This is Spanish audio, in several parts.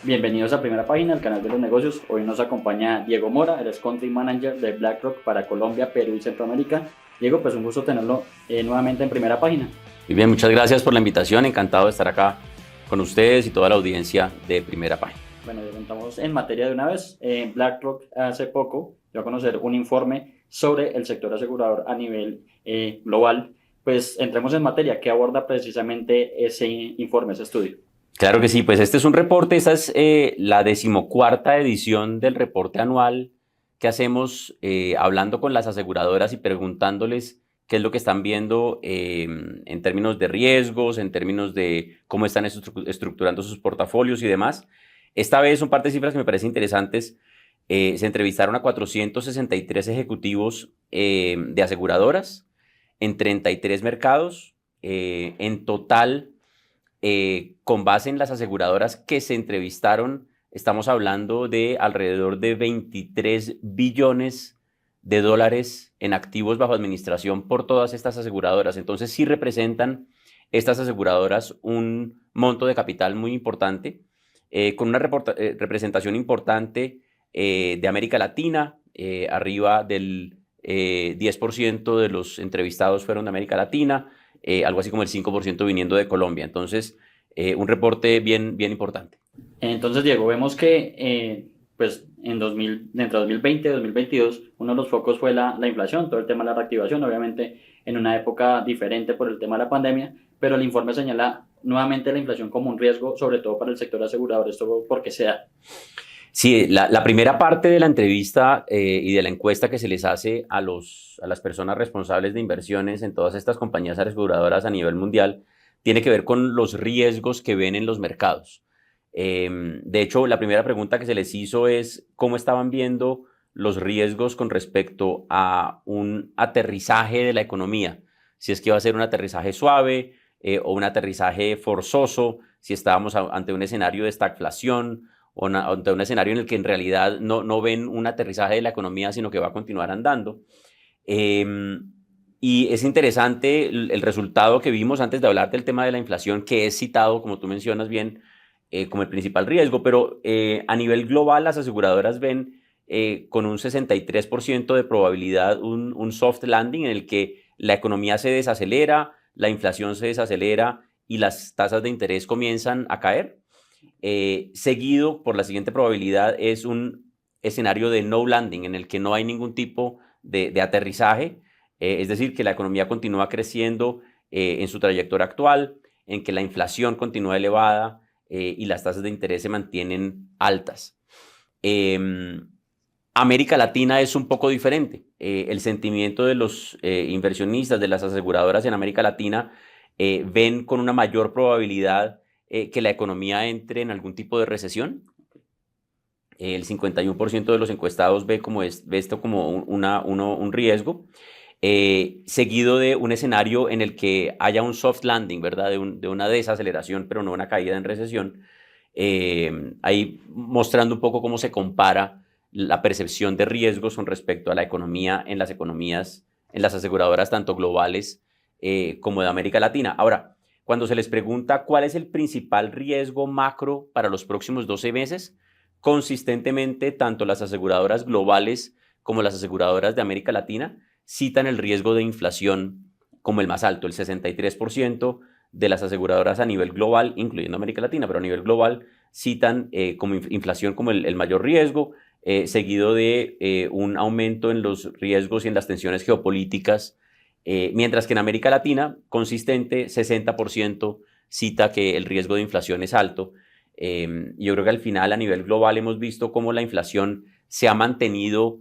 Bienvenidos a Primera Página, el canal de los negocios. Hoy nos acompaña Diego Mora, él es Country Manager de BlackRock para Colombia, Perú y Centroamérica. Diego, pues un gusto tenerlo nuevamente en Primera Página. Muy bien, muchas gracias por la invitación, encantado de estar acá con ustedes y toda la audiencia de Primera Página. Bueno, Diego, entramos en materia de una vez. BlackRock hace poco dio a conocer un informe sobre el sector asegurador a nivel global. Pues entremos en materia. ¿Qué aborda precisamente ese informe, ese estudio? Claro que sí, pues este es un reporte, esta es la 14ª edición del reporte anual que hacemos hablando con las aseguradoras y preguntándoles qué es lo que están viendo en términos de riesgos, en términos de cómo están estructurando sus portafolios y demás. Esta vez un par de cifras que me parecen interesantes. Se entrevistaron a 463 ejecutivos de aseguradoras en 33 mercados. En total, con base en las aseguradoras que se entrevistaron, estamos hablando de alrededor de 23 billones de dólares en activos bajo administración por todas estas aseguradoras. Entonces sí representan estas aseguradoras un monto de capital muy importante, con una representación importante de América Latina. Arriba del 10% de los entrevistados fueron de América Latina, algo así como el 5% viniendo de Colombia. Entonces, un reporte bien importante. Entonces, Diego, vemos que pues entre 2020 y 2022, uno de los focos fue la inflación, todo el tema de la reactivación, obviamente en una época diferente por el tema de la pandemia, pero el informe señala nuevamente la inflación como un riesgo, sobre todo para el sector asegurador. ¿Esto por qué se da? Sí, la primera parte de la entrevista y de la encuesta que se les hace a las personas responsables de inversiones en todas estas compañías aseguradoras a nivel mundial tiene que ver con los riesgos que ven en los mercados. De hecho, la primera pregunta que se les hizo es cómo estaban viendo los riesgos con respecto a un aterrizaje de la economía, si es que iba a ser un aterrizaje suave o un aterrizaje forzoso, si estábamos ante un escenario de estagflación o ante un escenario en el que en realidad no ven un aterrizaje de la economía, sino que va a continuar andando. Y es interesante el resultado que vimos antes de hablar del tema de la inflación, que es citado, como tú mencionas bien, como el principal riesgo, pero a nivel global las aseguradoras ven con un 63% de probabilidad un soft landing en el que la economía se desacelera, la inflación se desacelera y las tasas de interés comienzan a caer. Seguido por la siguiente probabilidad es un escenario de no landing en el que no hay ningún tipo de aterrizaje, es decir, que la economía continúa creciendo en su trayectoria actual, en que la inflación continúa elevada y las tasas de interés se mantienen altas. América Latina es un poco diferente. El sentimiento de los inversionistas, de las aseguradoras en América Latina, ven con una mayor probabilidad que la economía entre en algún tipo de recesión. El 51% de los encuestados ve esto como un riesgo, seguido de un escenario en el que haya un soft landing, ¿verdad? De una desaceleración, pero no una caída en recesión. Ahí mostrando un poco cómo se compara la percepción de riesgos con respecto a la economía en las aseguradoras tanto globales como de América Latina. Ahora, cuando se les pregunta cuál es el principal riesgo macro para los próximos 12 meses, consistentemente tanto las aseguradoras globales como las aseguradoras de América Latina citan el riesgo de inflación como el más alto. El 63% de las aseguradoras a nivel global, incluyendo América Latina, pero a nivel global, citan como inflación como el mayor riesgo, seguido de un aumento en los riesgos y en las tensiones geopolíticas, mientras que en América Latina, consistente, 60% cita que el riesgo de inflación es alto. Yo creo que al final, a nivel global, hemos visto cómo la inflación se ha mantenido,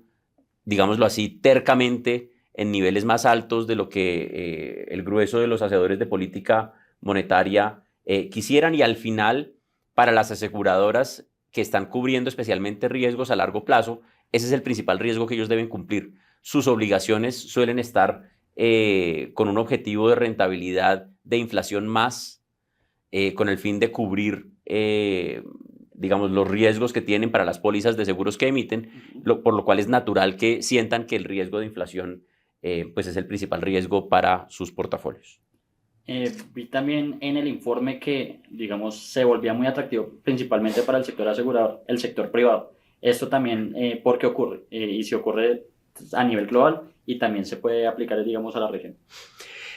digámoslo así, tercamente en niveles más altos de lo que el grueso de los hacedores de política monetaria quisieran, y al final, para las aseguradoras que están cubriendo especialmente riesgos a largo plazo, ese es el principal riesgo que ellos deben cumplir. Sus obligaciones suelen estar con un objetivo de rentabilidad de inflación más, con el fin de cubrir digamos, los riesgos que tienen para las pólizas de seguros que emiten, por lo cual es natural que sientan que el riesgo de inflación pues es el principal riesgo para sus portafolios. Vi también en el informe que, digamos, se volvía muy atractivo principalmente para el sector asegurador, el sector privado. Esto también, ¿por qué ocurre? Y si ocurre a nivel global y también se puede aplicar, digamos, a la región.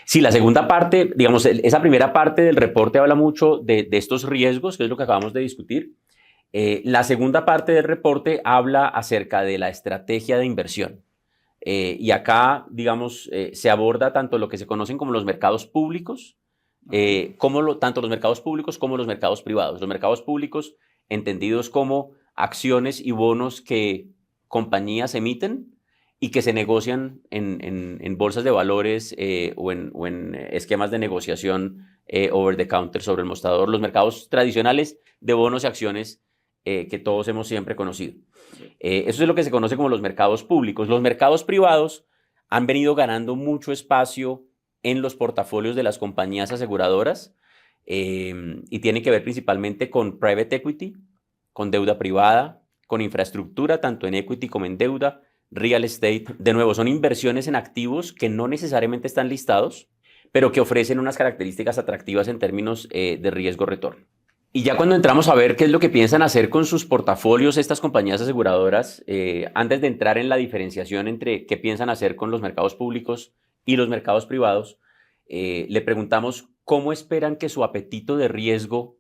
Sí, la segunda parte, digamos, esa primera parte del reporte habla mucho de estos riesgos, que es lo que acabamos de discutir. La segunda parte del reporte habla acerca de la estrategia de inversión. Y acá, digamos, se aborda tanto lo que se conocen como los mercados públicos, Okay. tanto los mercados públicos como los mercados privados. Los mercados públicos entendidos como acciones y bonos que compañías emiten y que se negocian en bolsas de valores o en esquemas de negociación over the counter sobre el mostrador. Los mercados tradicionales de bonos y acciones que todos hemos siempre conocido. Eso es lo que se conoce como los mercados públicos. Los mercados privados han venido ganando mucho espacio en los portafolios de las compañías aseguradoras y tiene que ver principalmente con private equity, con deuda privada, con infraestructura, tanto en equity como en deuda, real estate. De nuevo, son inversiones en activos que no necesariamente están listados, pero que ofrecen unas características atractivas en términos de riesgo-retorno. Y ya cuando entramos a ver qué es lo que piensan hacer con sus portafolios estas compañías aseguradoras, antes de entrar en la diferenciación entre qué piensan hacer con los mercados públicos y los mercados privados, le preguntamos cómo esperan que su apetito de riesgo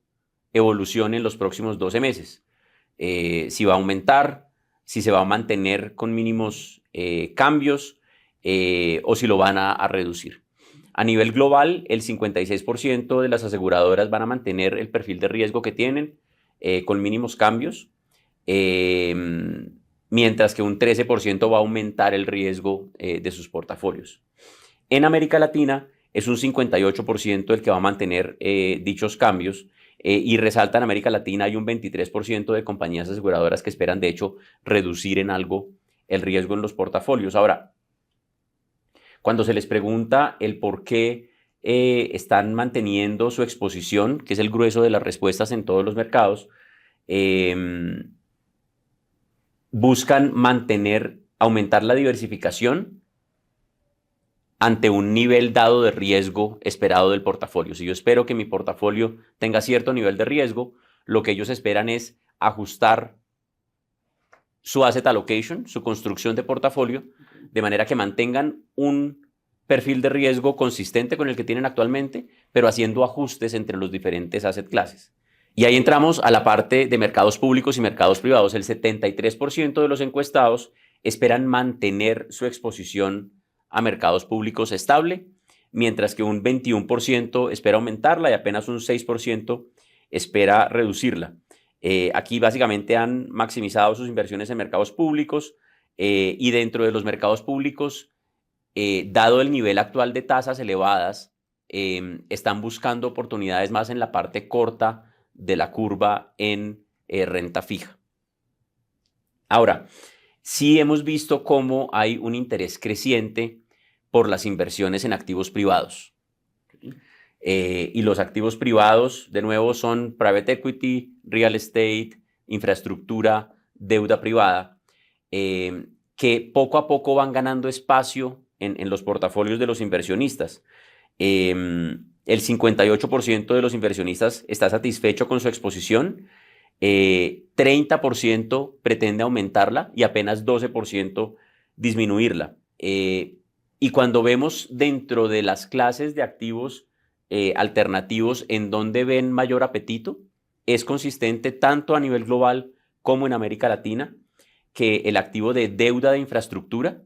evolucione en los próximos 12 meses. Si va a aumentar, si se va a mantener con mínimos cambios o si lo van a reducir. A nivel global, el 56% de las aseguradoras van a mantener el perfil de riesgo que tienen con mínimos cambios, eh, mientras que un 13% va a aumentar el riesgo de sus portafolios. En América Latina es un 58% el que va a mantener dichos cambios y resalta en América Latina hay un 23% de compañías aseguradoras que esperan de hecho reducir en algo el riesgo en los portafolios. Ahora, cuando se les pregunta el por qué están manteniendo su exposición, que es el grueso de las respuestas en todos los mercados, buscan aumentar la diversificación ante un nivel dado de riesgo esperado del portafolio. Si yo espero que mi portafolio tenga cierto nivel de riesgo, lo que ellos esperan es ajustar su asset allocation, su construcción de portafolio, de manera que mantengan un perfil de riesgo consistente con el que tienen actualmente, pero haciendo ajustes entre los diferentes asset classes. Y ahí entramos a la parte de mercados públicos y mercados privados. El 73% de los encuestados esperan mantener su exposición a mercados públicos estable, mientras que un 21% espera aumentarla y apenas un 6% espera reducirla. Aquí básicamente han maximizado sus inversiones en mercados públicos y dentro de los mercados públicos, dado el nivel actual de tasas elevadas, están buscando oportunidades más en la parte corta de la curva en renta fija. Ahora, sí hemos visto cómo hay un interés creciente por las inversiones en activos privados. Y los activos privados, de nuevo, son private equity, real estate, infraestructura, deuda privada, que poco a poco van ganando espacio en los portafolios de los inversionistas. El 58% de los inversionistas está satisfecho con su exposición, 30% pretende aumentarla y apenas 12% disminuirla. Y cuando vemos dentro de las clases de activos alternativos en donde ven mayor apetito, es consistente tanto a nivel global como en América Latina, que el activo de deuda de infraestructura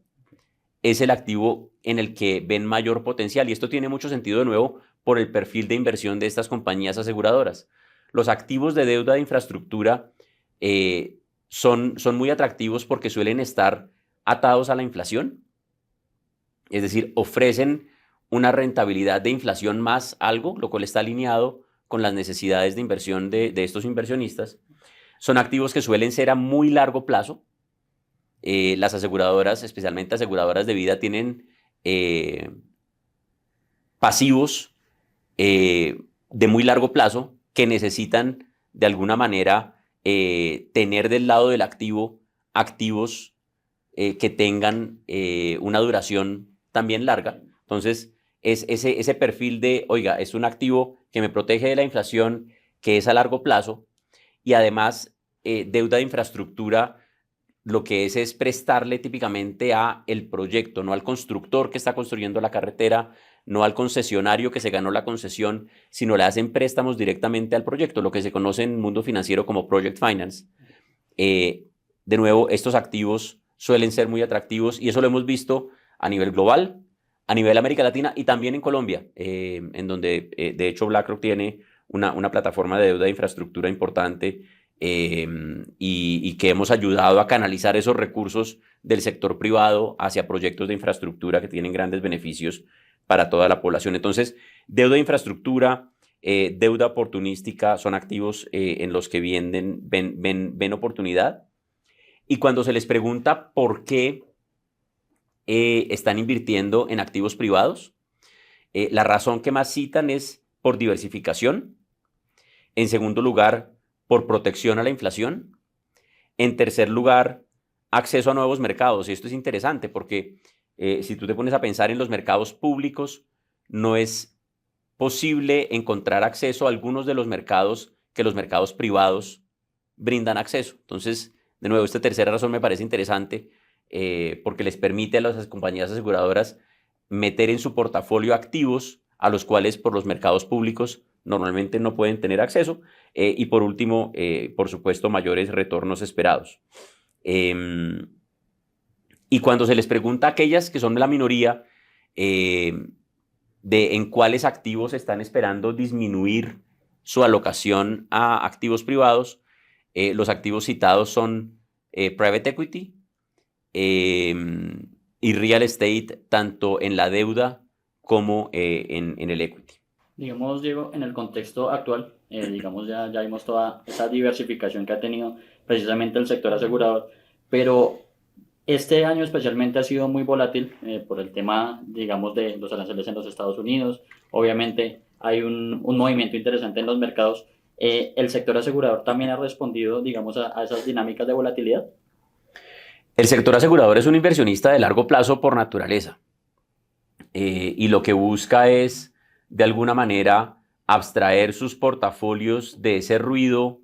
es el activo en el que ven mayor potencial. Y esto tiene mucho sentido de nuevo por el perfil de inversión de estas compañías aseguradoras. Los activos de deuda de infraestructura son muy atractivos porque suelen estar atados a la inflación, es decir, ofrecen una rentabilidad de inflación más algo, lo cual está alineado con las necesidades de inversión de estos inversionistas. Son activos que suelen ser a muy largo plazo. Las aseguradoras, especialmente aseguradoras de vida, tienen pasivos de muy largo plazo que necesitan de alguna manera tener del lado del activo activos que tengan una duración también larga. Entonces, es ese perfil de, oiga, es un activo que me protege de la inflación, que es a largo plazo, y además deuda de infraestructura, lo que es prestarle típicamente a el proyecto, no al constructor que está construyendo la carretera, no al concesionario que se ganó la concesión, sino le hacen préstamos directamente al proyecto, lo que se conoce en el mundo financiero como project finance. De nuevo, estos activos suelen ser muy atractivos y eso lo hemos visto a nivel global, a nivel América Latina y también en Colombia, en donde de hecho BlackRock tiene una plataforma de deuda de infraestructura importante y que hemos ayudado a canalizar esos recursos del sector privado hacia proyectos de infraestructura que tienen grandes beneficios para toda la población. Entonces, deuda de infraestructura, deuda oportunística son activos en los que ven oportunidad. Y cuando se les pregunta por qué están invirtiendo en activos privados, la razón que más citan es por diversificación. En segundo lugar, por protección a la inflación. En tercer lugar, acceso a nuevos mercados. Y esto es interesante porque si tú te pones a pensar en los mercados públicos, no es posible encontrar acceso a algunos de los mercados que los mercados privados brindan acceso. Entonces, de nuevo, esta tercera razón me parece interesante porque les permite a las compañías aseguradoras meter en su portafolio activos a los cuales por los mercados públicos normalmente no pueden tener acceso. Y por último, por supuesto, mayores retornos esperados. Y cuando se les pregunta a aquellas que son la minoría de en cuáles activos están esperando disminuir su alocación a activos privados, los activos citados son private equity y real estate, tanto en la deuda como en el equity. Digamos, Diego, en el contexto actual, digamos, ya vimos toda esa diversificación que ha tenido precisamente el sector asegurador, pero este año especialmente ha sido muy volátil por el tema, digamos, de los aranceles en los Estados Unidos. Obviamente hay un movimiento interesante en los mercados. ¿El sector asegurador también ha respondido, digamos, a esas dinámicas de volatilidad? El sector asegurador es un inversionista de largo plazo por naturaleza y lo que busca es, de alguna manera, abstraer sus portafolios de ese ruido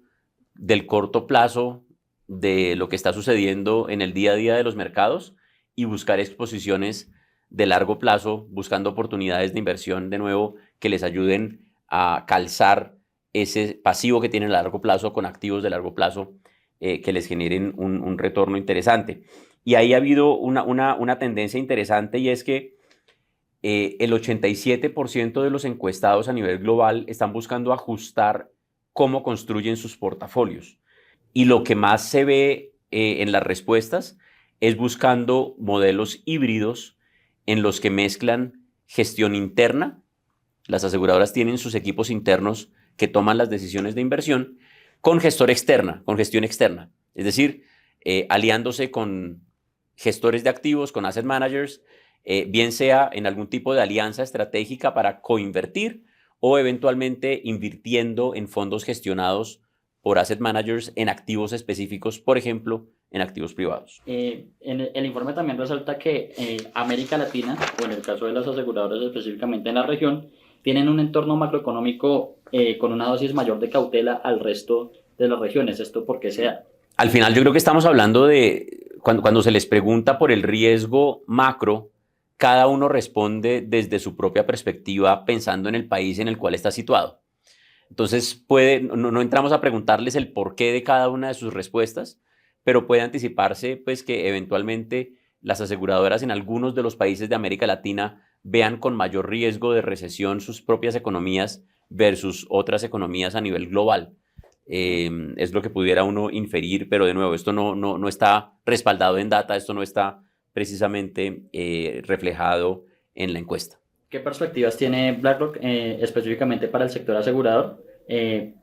del corto plazo, de lo que está sucediendo en el día a día de los mercados y buscar exposiciones de largo plazo, buscando oportunidades de inversión de nuevo que les ayuden a calzar ese pasivo que tienen a largo plazo con activos de largo plazo que les generen un retorno interesante. Y ahí ha habido una tendencia interesante y es que el 87% de los encuestados a nivel global están buscando ajustar cómo construyen sus portafolios. Y lo que más se ve en las respuestas es buscando modelos híbridos en los que mezclan gestión interna. Las aseguradoras tienen sus equipos internos que toman las decisiones de inversión con gestión externa. Es decir, aliándose con gestores de activos, con asset managers, bien sea en algún tipo de alianza estratégica para coinvertir o eventualmente invirtiendo en fondos gestionados por asset managers en activos específicos, por ejemplo, en activos privados. En el informe también resalta que América Latina, o en el caso de las aseguradoras específicamente en la región, tienen un entorno macroeconómico con una dosis mayor de cautela al resto de las regiones. ¿Esto por qué se da? Al final yo creo que estamos hablando de, cuando se les pregunta por el riesgo macro, cada uno responde desde su propia perspectiva pensando en el país en el cual está situado. Entonces no entramos a preguntarles el porqué de cada una de sus respuestas, pero puede anticiparse pues, que eventualmente las aseguradoras en algunos de los países de América Latina vean con mayor riesgo de recesión sus propias economías versus otras economías a nivel global. Es lo que pudiera uno inferir, pero de nuevo, esto no está respaldado en data, esto no está precisamente reflejado en la encuesta. ¿Qué perspectivas tiene BlackRock específicamente para el sector asegurador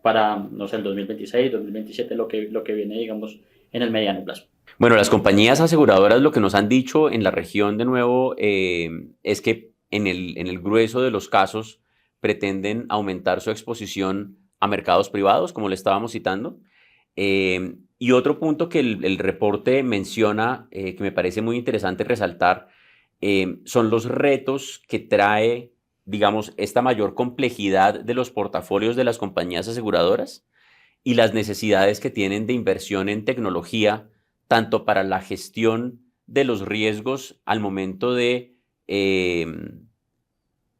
para, no sé, el 2026, 2027, lo que viene, digamos, en el mediano plazo? Bueno, las compañías aseguradoras lo que nos han dicho en la región de nuevo es que en el grueso de los casos pretenden aumentar su exposición a mercados privados, como le estábamos citando. Y otro punto que el reporte menciona, que me parece muy interesante resaltar, son los retos que trae digamos, esta mayor complejidad de los portafolios de las compañías aseguradoras y las necesidades que tienen de inversión en tecnología, tanto para la gestión de los riesgos al momento de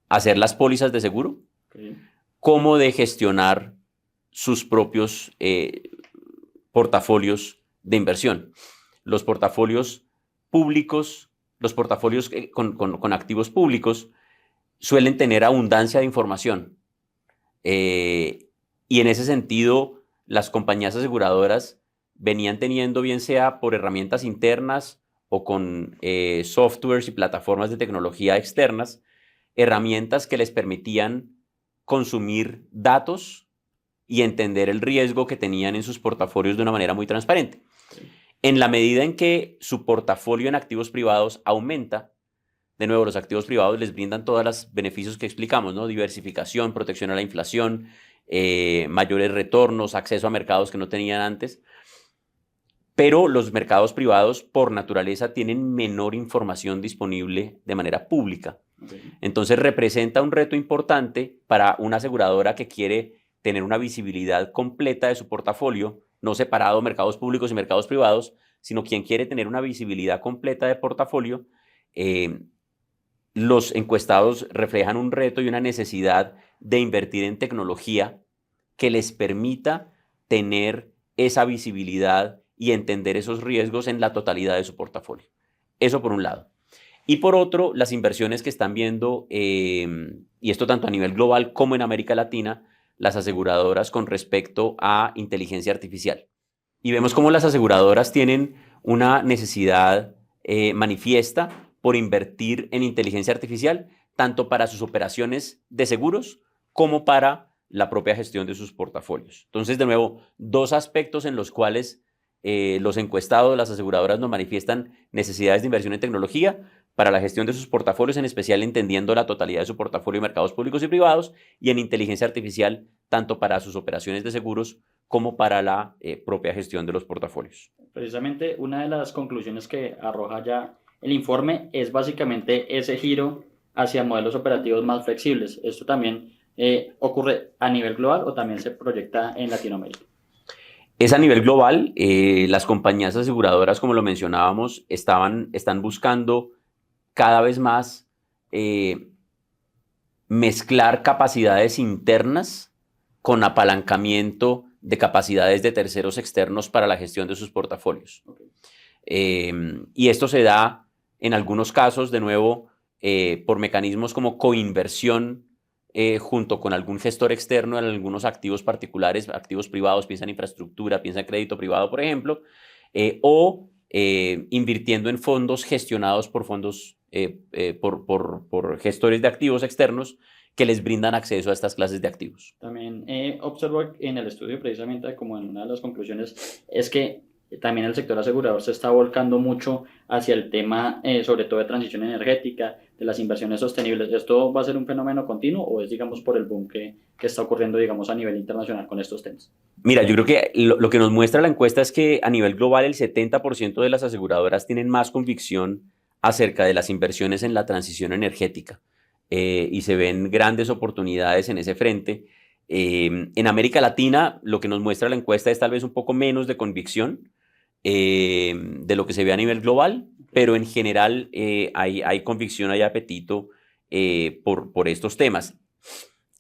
hacer las pólizas de seguro, como de gestionar sus propios portafolios de inversión. Los portafolios públicos, los portafolios con activos públicos suelen tener abundancia de información. Y en ese sentido, las compañías aseguradoras venían teniendo, bien sea por herramientas internas o con softwares y plataformas de tecnología externas, herramientas que les permitían consumir datos y entender el riesgo que tenían en sus portafolios de una manera muy transparente. En la medida en que su portafolio en activos privados aumenta, de nuevo, los activos privados les brindan todos los beneficios que explicamos, ¿no? Diversificación, protección a la inflación, mayores retornos, acceso a mercados que no tenían antes. Pero los mercados privados, por naturaleza, tienen menor información disponible de manera pública. Entonces, representa un reto importante para una aseguradora que quiere tener una visibilidad completa de su portafolio, no separado mercados públicos y mercados privados, sino quien quiere tener una visibilidad completa de portafolio. Los encuestados reflejan un reto y una necesidad de invertir en tecnología que les permita tener esa visibilidad y entender esos riesgos en la totalidad de su portafolio. Eso por un lado. Y por otro, las inversiones que están viendo, y esto tanto a nivel global como en América Latina, las aseguradoras con respecto a inteligencia artificial. Y vemos cómo las aseguradoras tienen una necesidad manifiesta por invertir en inteligencia artificial, tanto para sus operaciones de seguros como para la propia gestión de sus portafolios. Entonces, de nuevo, dos aspectos en los cuales los encuestados, las aseguradoras nos manifiestan necesidades de inversión en tecnología para la gestión de sus portafolios, en especial entendiendo la totalidad de su portafolio de mercados públicos y privados, y en inteligencia artificial, tanto para sus operaciones de seguros como para la propia gestión de los portafolios. Precisamente una de las conclusiones que arroja ya el informe es básicamente ese giro hacia modelos operativos más flexibles. ¿Esto también ocurre a nivel global o también se proyecta en Latinoamérica? Es a nivel global. Las compañías aseguradoras, como lo mencionábamos, están buscando cada vez más mezclar capacidades internas con apalancamiento de capacidades de terceros externos para la gestión de sus portafolios. Y esto se da en algunos casos, de nuevo, por mecanismos como coinversión junto con algún gestor externo en algunos activos particulares, activos privados, piensa en infraestructura, piensa en crédito privado, por ejemplo, o invirtiendo en fondos gestionados por por gestores de activos externos que les brindan acceso a estas clases de activos. También observo en el estudio, precisamente como en una de las conclusiones, es que también el sector asegurador se está volcando mucho hacia el tema, sobre todo de transición energética, de las inversiones sostenibles. ¿Esto va a ser un fenómeno continuo o es, digamos, por el boom que está ocurriendo, digamos, a nivel internacional con estos temas? Mira, yo creo que lo que nos muestra la encuesta es que a nivel global el 70% de las aseguradoras tienen más convicción acerca de las inversiones en la transición energética y se ven grandes oportunidades en ese frente. En América Latina lo que nos muestra la encuesta es tal vez un poco menos de convicción de lo que se ve a nivel global, pero en general hay convicción, hay apetito por estos temas.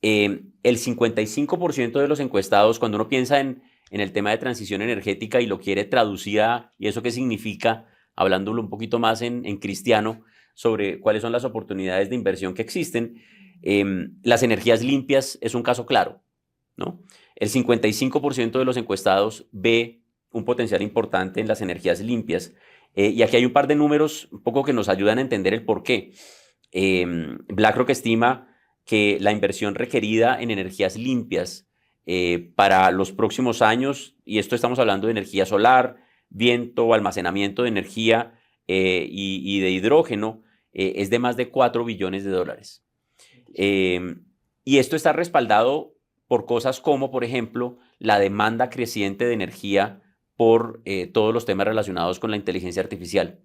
El 55% de los encuestados, cuando uno piensa en el tema de transición energética y lo quiere traducir ¿y eso qué significa? Hablándolo un poquito más en cristiano, sobre cuáles son las oportunidades de inversión que existen, las energías limpias es un caso claro, ¿no? El 55% de los encuestados ve un potencial importante en las energías limpias. Y aquí hay un par de números un poco que nos ayudan a entender el por qué. BlackRock estima que la inversión requerida en energías limpias para los próximos años, y esto estamos hablando de energía solar, viento, almacenamiento de energía y de hidrógeno, es de más de $4 billones. Y esto está respaldado por cosas como, por ejemplo, la demanda creciente de energía por todos los temas relacionados con la inteligencia artificial.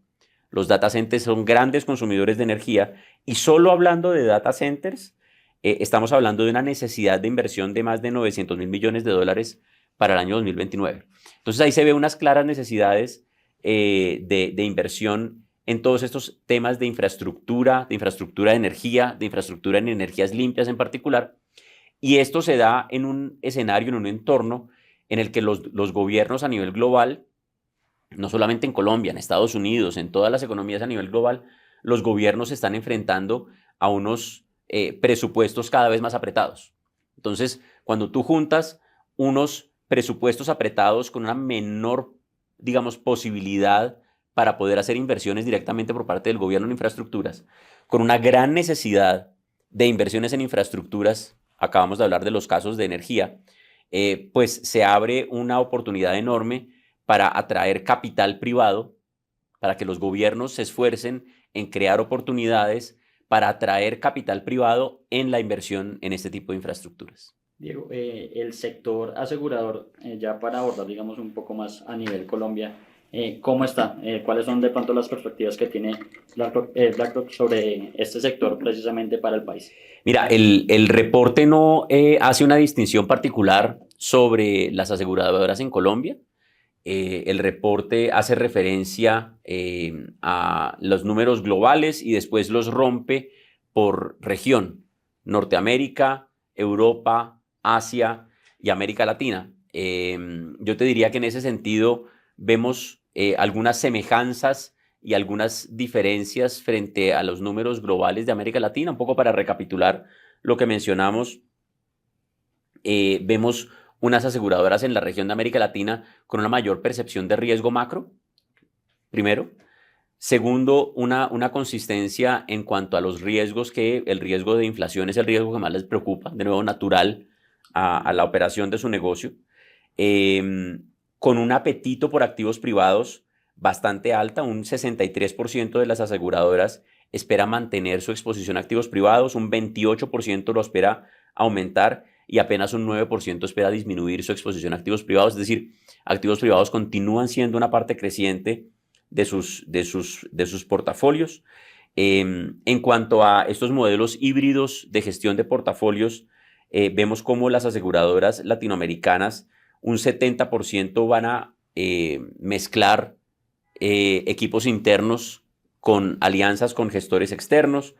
Los data centers son grandes consumidores de energía y solo hablando de data centers, estamos hablando de una necesidad de inversión de más de 900.000 millones de dólares para el año 2029. Entonces ahí se ve unas claras necesidades de inversión en todos estos temas de infraestructura de energía, de infraestructura en energías limpias en particular. Y esto se da en un escenario, en un entorno en el que los gobiernos a nivel global, no solamente en Colombia, en Estados Unidos, en todas las economías a nivel global, los gobiernos se están enfrentando a unos presupuestos cada vez más apretados. Entonces, cuando tú juntas unos presupuestos apretados con una menor, digamos, posibilidad para poder hacer inversiones directamente por parte del gobierno en infraestructuras, con una gran necesidad de inversiones en infraestructuras, acabamos de hablar de los casos de energía, pues se abre una oportunidad enorme para atraer capital privado, para que los gobiernos se esfuercen en crear oportunidades para atraer capital privado en la inversión en este tipo de infraestructuras. Diego, el sector asegurador, ya para abordar, digamos, un poco más a nivel Colombia, ¿cómo está? ¿Cuáles son de pronto las perspectivas que tiene BlackRock sobre este sector precisamente para el país? Mira, el reporte no hace una distinción particular sobre las aseguradoras en Colombia. El reporte hace referencia a los números globales y después los rompe por región: Norteamérica, Europa, Asia y América Latina. Yo te diría que en ese sentido vemos algunas semejanzas y algunas diferencias frente a los números globales de América Latina. Un poco para recapitular lo que mencionamos, vemos unas aseguradoras en la región de América Latina con una mayor percepción de riesgo macro, primero. Segundo, una consistencia en cuanto a los riesgos, que el riesgo de inflación es el riesgo que más les preocupa, de nuevo natural a la operación de su negocio, con un apetito por activos privados bastante alta. Un 63% de las aseguradoras espera mantener su exposición a activos privados, un 28% lo espera aumentar y apenas un 9% espera disminuir su exposición a activos privados. Es decir, activos privados continúan siendo una parte creciente de sus portafolios. En cuanto a estos modelos híbridos de gestión de portafolios, vemos cómo las aseguradoras latinoamericanas, un 70% van a mezclar equipos internos con alianzas con gestores externos.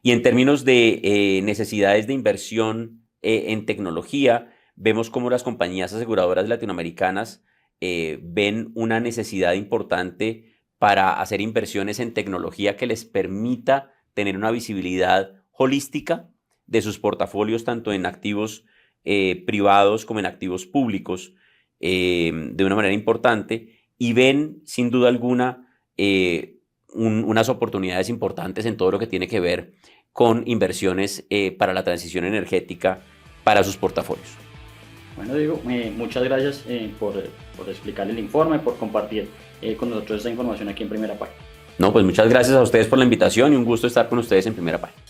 Y en términos de necesidades de inversión en tecnología, vemos cómo las compañías aseguradoras latinoamericanas ven una necesidad importante para hacer inversiones en tecnología que les permita tener una visibilidad holística de sus portafolios, tanto en activos privados como en activos públicos, de una manera importante, y ven sin duda alguna unas oportunidades importantes en todo lo que tiene que ver con inversiones para la transición energética para sus portafolios. Bueno, Diego, muchas gracias por explicar el informe, por compartir con nosotros esta información aquí en Primera Página. No, pues muchas gracias a ustedes por la invitación y un gusto estar con ustedes en Primera Página.